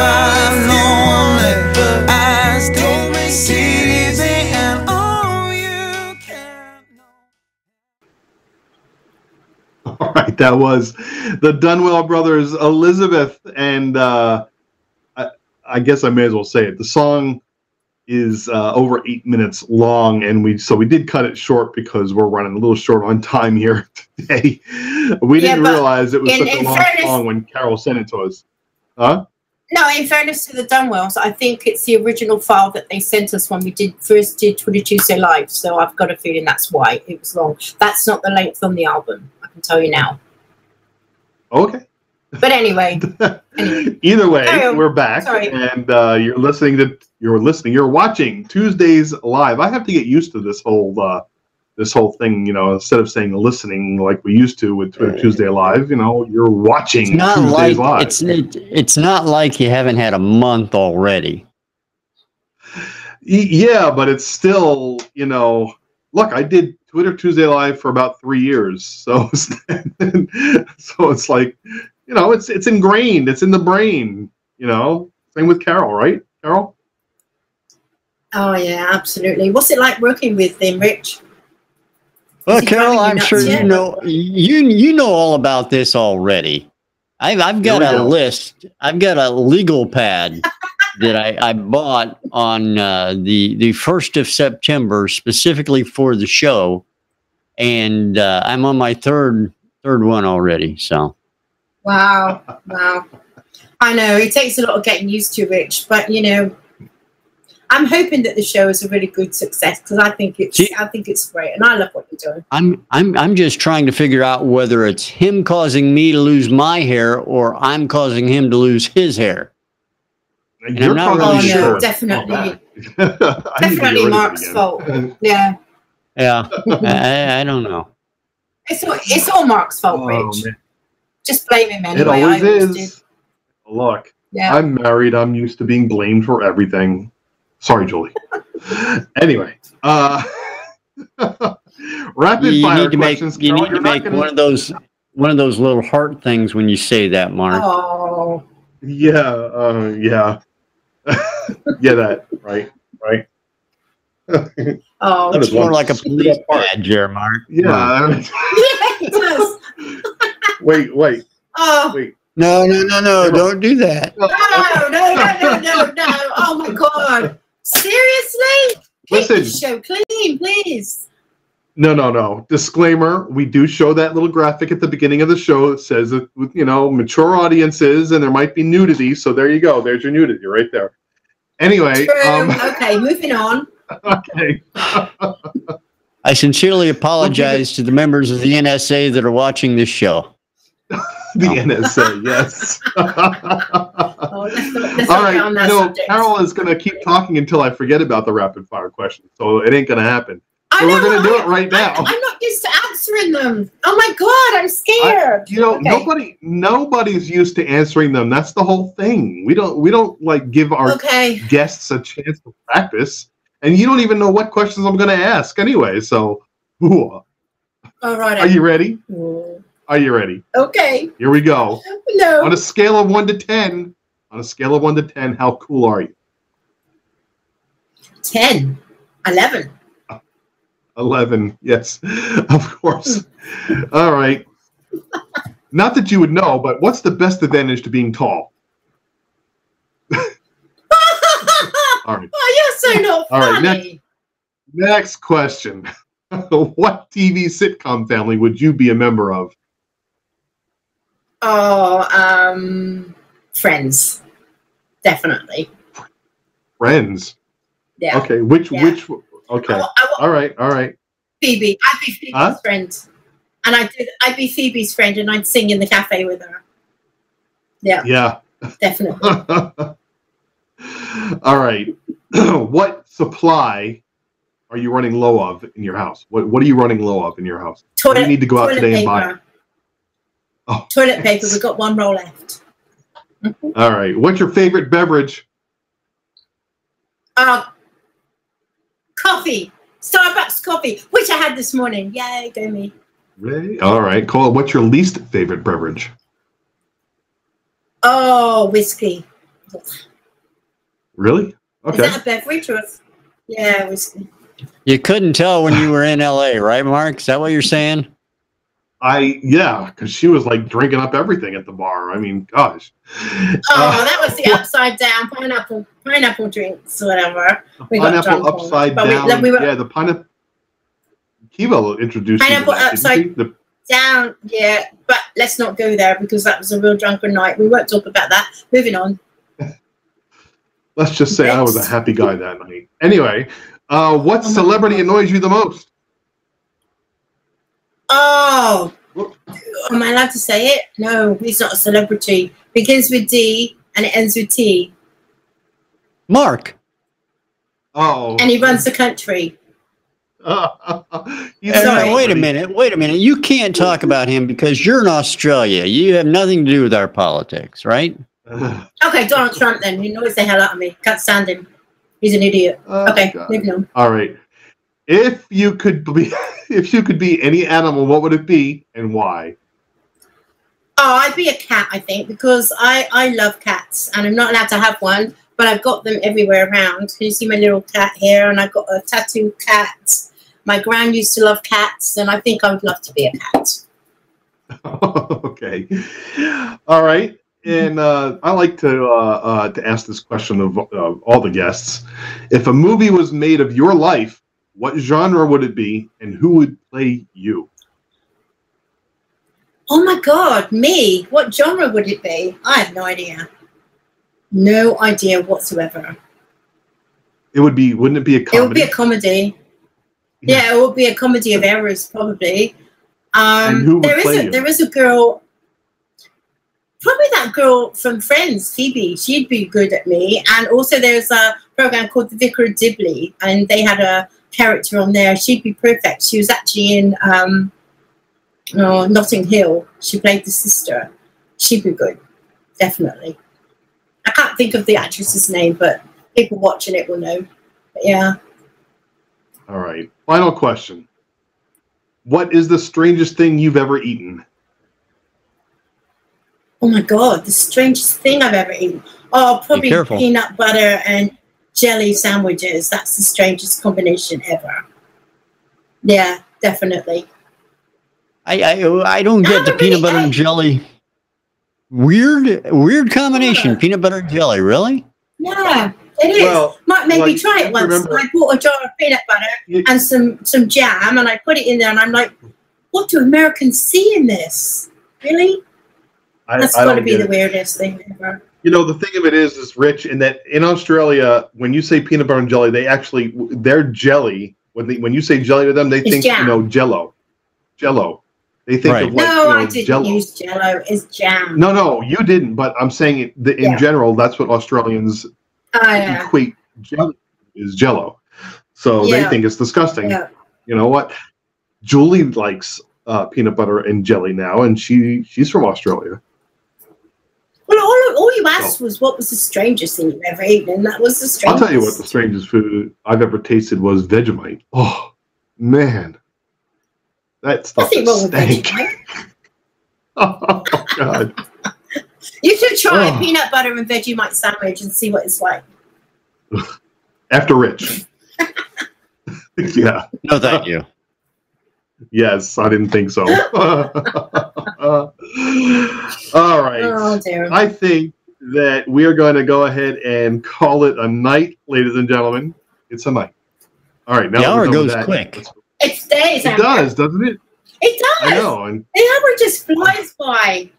my lonely eyes don't deceive me. And oh, you can't know. All right, that was the Dunwell brothers, Elizabeth, and I guess I may as well say it. The song is over 8 minutes long, and we did cut it short because we're running a little short on time here today. We didn't but realize it was such a in long fairness- song when Carol sent it to us. Huh? No, in fairness to the Dunwells, I think it's the original file that they sent us when we first did Twitter Tuesday Live. So I've got a feeling that's why it was long. That's not the length on the album, I can tell you now. Okay. But anyway, Either way, Carry on. we're back, Sorry. and you're watching Tuesdays Live. I have to get used to this whole thing. You know, instead of saying listening like we used to with Twitter Tuesday Live, you know, you're watching It's not Tuesdays like Live. it's not like you haven't had a month already. Yeah, but it's still, you know, look, I did Twitter Tuesday Live for about 3 years, so so it's like, you know, it's ingrained, it's in the brain, you know. Same with Carol, right, Carol? oh yeah, absolutely. What's it like working with them, Rich? Well, Is he Carol, driving you I'm nuts sure yet? you know all about this already. I've got a list. I've got a legal pad that I bought on the 1st of September specifically for the show, and I'm on my third one already. So, wow. I know it takes a lot of getting used to, Rich, but you know, I'm hoping that the show is a really good success because I think it's great, and I love what you're doing. I'm just trying to figure out whether it's him causing me to lose my hair or I'm causing him to lose his hair. And You're I'm not really sure. No, definitely, definitely Mark's fault. Yeah. Yeah, I don't know. It's all Mark's fault, Rich. Man. Just blame him anyway. It always I always is. do. Look, Yeah. I'm married. I'm used to being blamed for everything. Sorry, Julie. Anyway, rapid fire questions. You need to make one of those little heart things when you say that, Mark. Oh. Yeah, yeah. Yeah, that, right. Oh. It's more like a police badge there, Mark. Yeah. Yeah, it does. Wait. Oh. Wait. No, don't do that. No. Oh my God. Seriously? Keep Listen. the show clean, please. No. Disclaimer, we do show that little graphic at the beginning of the show that says that, you know, mature audiences and there might be nudity. So there you go. There's your nudity right there. Anyway. True. Okay, moving on. Okay. I sincerely apologize to the members of the NSA that are watching this show. The NSA, yes. Oh, let's All not right, get on that no, subject. Carol is going to keep talking until I forget about the rapid fire questions, so it ain't going to happen. I So know, we're going to do it right now. I'm not used to answering them. Oh my God, I'm scared. Okay. Nobody's used to answering them. That's the whole thing. We don't like give our guests a chance to practice, and you don't even know what questions I'm going to ask anyway. So, all right. Are you ready? Mm. Are you ready? Okay. Here we go. No. On a scale of 1 to 10, how cool are you? 10, 11. 11, yes, of course. All right. Not that you would know, but what's the best advantage to being tall? All right. Oh, you're so not All right, funny. Next question. What TV sitcom family would you be a member of? Oh, Friends. Definitely. Friends. Yeah. Okay. Which? Okay. All right. Phoebe. I'd be Phoebe's friend, and I'd be Phoebe's friend, and I'd sing in the cafe with her. Yeah. Yeah. Definitely. All right. What supply are you running low of in your house? What are you running low of in your house? What do you need to go out today and buy? Oh. Toilet paper. We've got one roll left. All right. What's your favorite beverage? Coffee. Starbucks coffee, which I had this morning. Yay, go me. Really? All right. Cool. What's your least favorite beverage? Oh, whiskey. Really? Okay. Is that a beverage or? Yeah, whiskey. You couldn't tell when you were in LA, right, Mark? Is that what you're saying? Yeah, because she was like drinking up everything at the bar. I mean, gosh. Oh, that was the upside down pineapple drinks, whatever. We got pineapple drunk upside on. down. Yeah, the pineapple. Kiva introduced pineapple you to that, upside down. Yeah, but let's not go there because that was a real drunken night. We won't talk about that. Moving on. Let's just say I was a happy guy that night. Anyway, what celebrity annoys you the most? Oh, am I allowed to say it? No, he's not a celebrity. Begins with D and it ends with T. Mark. Oh. And he runs the country. Wait a minute. You can't talk about him because you're in Australia. You have nothing to do with our politics, right? Okay, Donald Trump then. He annoys the hell out of me. Can't stand him. He's an idiot. Okay, moving on. All right. If you could be any animal, what would it be and why? Oh, I'd be a cat, I think, because I love cats and I'm not allowed to have one, but I've got them everywhere around. You see my little cat here, and I've got a tattoo cat. My gran used to love cats, and I think I would love to be a cat. Okay. All right. And I like to ask this question of all the guests. If a movie was made of your life, what genre would it be, and who would play you? Oh my God, me? What genre would it be? I have no idea. No idea whatsoever. It would be, wouldn't it be a comedy? It would be a comedy. Yeah, it would be a comedy of errors, probably. And who would play you? There is a girl, probably that girl from Friends, Phoebe. She'd be good at me. And also there's a program called The Vicar of Dibley, and they had a character on there. She'd be perfect. She was actually in Notting Hill. She played the sister. She'd be good, definitely. I can't think of the actress's name, but people watching it will know. But yeah. All right. Final question. What is the strangest thing you've ever eaten? Oh my God, the strangest thing I've ever eaten. Oh, probably peanut butter and jelly sandwiches. That's the strangest combination ever. Yeah, definitely. I don't get the peanut butter and jelly. Weird combination. Yeah. Peanut butter and jelly, really? Yeah, it is. Well, Might maybe like, try it once. remember- I bought a jar of peanut butter and some jam, and I put it in there, and I'm like, what do Americans see in this? Really? That's got to be the weirdest thing ever. You know, the thing of it is Rich, in that in Australia, when you say peanut butter and jelly, they actually, their jelly, when you say jelly to them, they think, jam. you know, Jello. They think Right. of like, No, you know, I didn't Jello. use Jello. It's jam. No, you didn't. But I'm saying in general, that's what Australians Yeah. equate jelly is Jello. So they think it's disgusting. Yeah. You know what? Julie likes peanut butter and jelly now, and she's from Australia. Well, all you asked was what was the strangest thing you've ever eaten, and that was the strangest. I'll tell you what the strangest food I've ever tasted was Vegemite. Oh, man. That stuff Nothing wrong with stank. Vegemite. Oh, God. You should try a peanut butter and Vegemite sandwich and see what it's like. After Rich. Yeah. No, thank you. Yes, I didn't think so. All right. Oh, dear. I think that we are going to go ahead and call it a night, ladies and gentlemen. It's a night. All right. Now The that we're hour done with goes that, quick. It stays. It does, doesn't it? It does. I know, and The hour just flies by.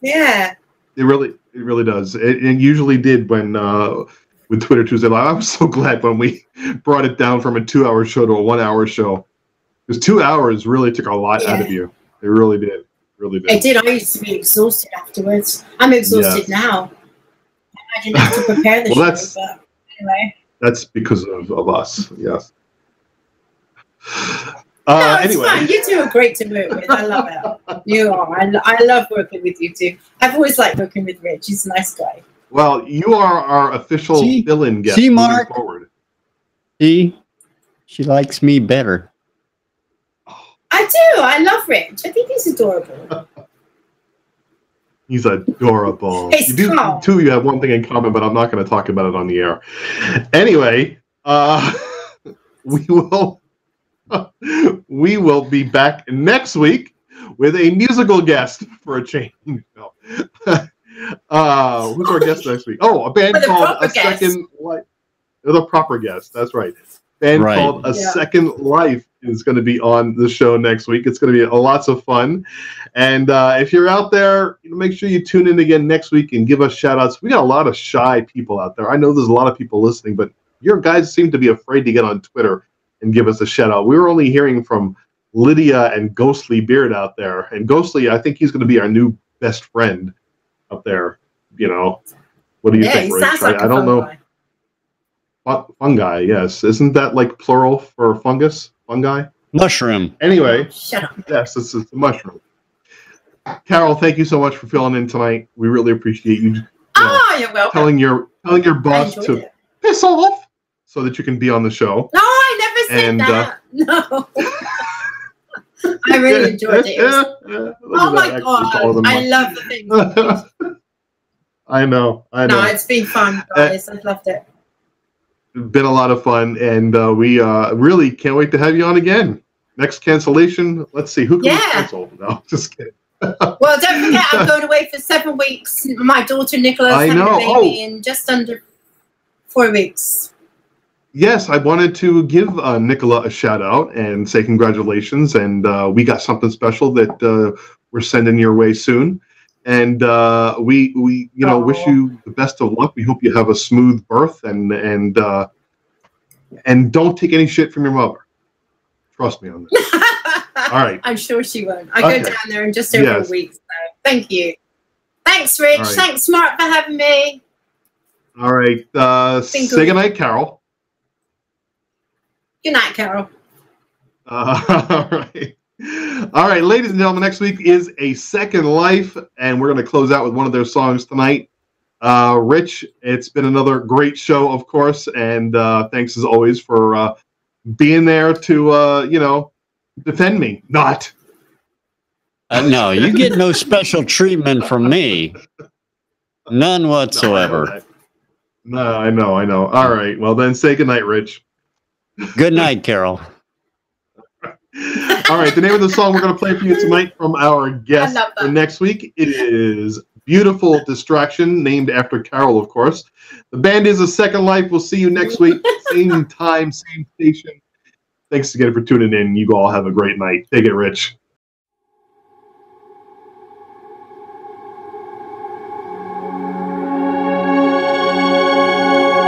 Yeah. it really does. It usually did when with Twitter Tuesday Live. I was so glad when we brought it down from a 2-hour show to a 1-hour show, because 2 hours really took a lot out of you. It really did. It did. I used to be exhausted afterwards. I'm exhausted now. I didn't have to prepare the show, but anyway. That's because of us. Yes. No, it's Anyway. fine. You two are great to work with. I love it. You are. I love working with you two. I've always liked working with Rich. He's a nice guy. Well, you are our official fill-in guest see, moving Mark? forward. See, she likes me better. I do. I love Rich. I think he's adorable. He's adorable. It's You do, calm. two of you have one thing in common, but I'm not going to talk about it on the air. Anyway, we will be back next week with a musical guest for a change. No. Who's our guest next week? Oh, a band With a called proper A guest. Second Life. The proper guest. That's right. Band Right. called A Second Life is going to be on the show next week. It's going to be lots of fun. And if you're out there, make sure you tune in again next week and give us shout outs. We got a lot of shy people out there. I know there's a lot of people listening, but your guys seem to be afraid to get on Twitter and give us a shout out. We were only hearing from Lydia and Ghostly Beard out there. And Ghostly, I think he's going to be our new best friend up there. You know, what do you think, he Rich? sounds like I a don't fun know. guy. Fungi, yes. Isn't that like plural for fungus? Fungi? Mushroom. Anyway, Shut up. yes, it's a mushroom. Carol, thank you so much for filling in tonight. We really appreciate you Oh, you're welcome. telling your boss I enjoyed to it. piss off so that you can be on the show. No, I never said And, that. No. I really enjoyed it. It was- oh my God. I love the thing. I know. No, it's been fun, guys. I've loved it. Been a lot of fun, and we really can't wait to have you on again. Next cancellation, let's see, who can we cancel? No, just kidding. Well, don't forget, I'm going away for 7 weeks. My daughter Nicola's having a baby in just under 4 weeks. Yes, I wanted to give Nicola a shout out and say congratulations. And we got something special that we're sending your way soon. And we wish you the best of luck. We hope you have a smooth birth and don't take any shit from your mother. Trust me on this. All right. I'm sure she won't. I go down there in just over a week. So thank you. Thanks, Rich. Right. Thanks, Mark, for having me. All right. Say goodnight, Carol. Good night, Carol. All right. All right, ladies and gentlemen, next week is A Second Life, and we're going to close out with one of their songs tonight. Rich, it's been another great show, of course, and thanks as always for being there to, defend me. Not. No, you get no special treatment from me. None whatsoever. No, I know. All right, well then say goodnight, Rich. Good night, Carol. All right, the name of the song we're going to play for you tonight from our guest for next week is Beautiful Distraction, named after Carol, of course. The band is A Second Life. We'll see you next week, same time, same station. Thanks again for tuning in. You all have a great night. Take it, Rich.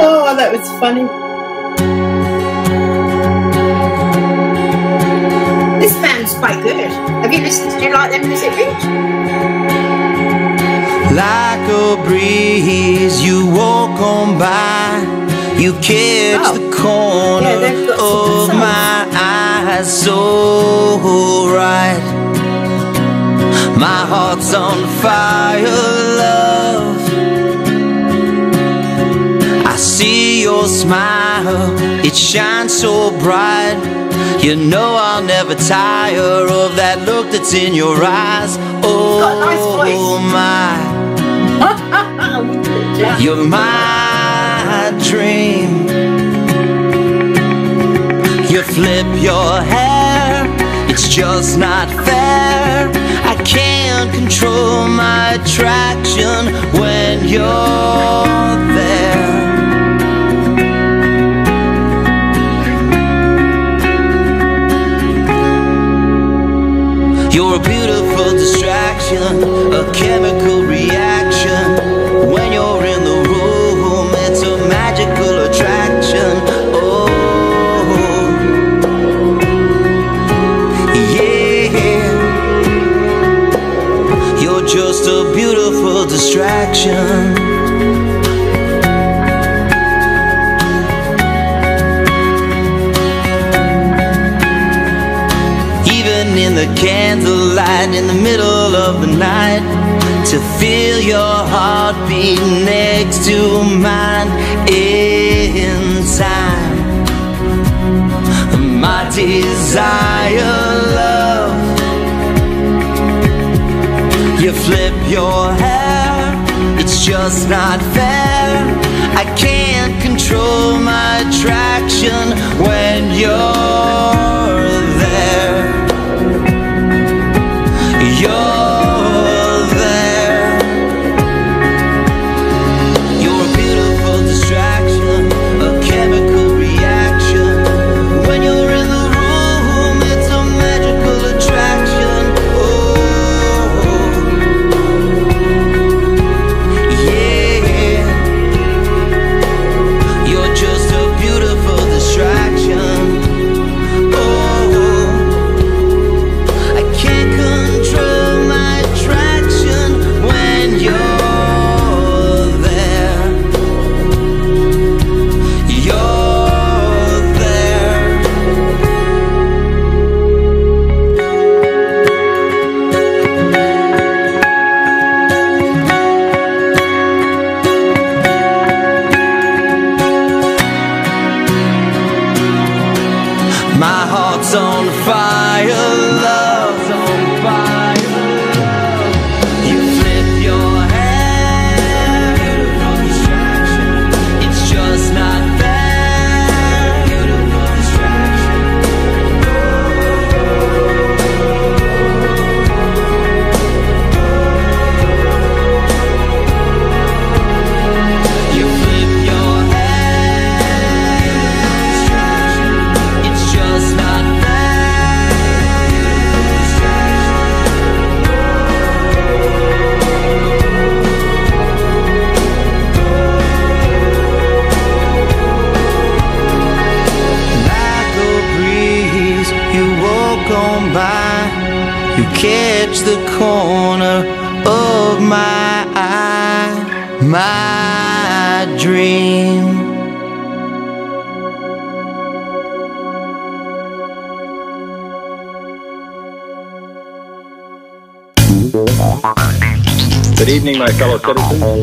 Oh, that was funny. This band's quite good. Have you listened? Do you like their music, Rich? Like a breeze, you walk on by. You catch the corner of my eyes, so right. My heart's on fire, love. I see your smile, it shines so bright. You know I'll never tire of that look that's in your eyes. Oh my, you're my dream. You flip your hair, it's just not fair. I can't control my attraction when you're there. You're a beautiful distraction, a chemical reaction. When you're in the room, it's a magical attraction. Oh, yeah. You're just a beautiful distraction. In the candlelight, in the middle of the night, to feel your heartbeat next to mine in time. My desire, love. You flip your hair, it's just not fair. I can't control my attraction when you're there. You're there. You're a beautiful distraction, a chemical reaction. When you're in the room, it's a magical attraction. Oh, yeah. You're just a beautiful distraction. Oh, catch the corner of my eye, my dream. Good evening, my fellow citizens.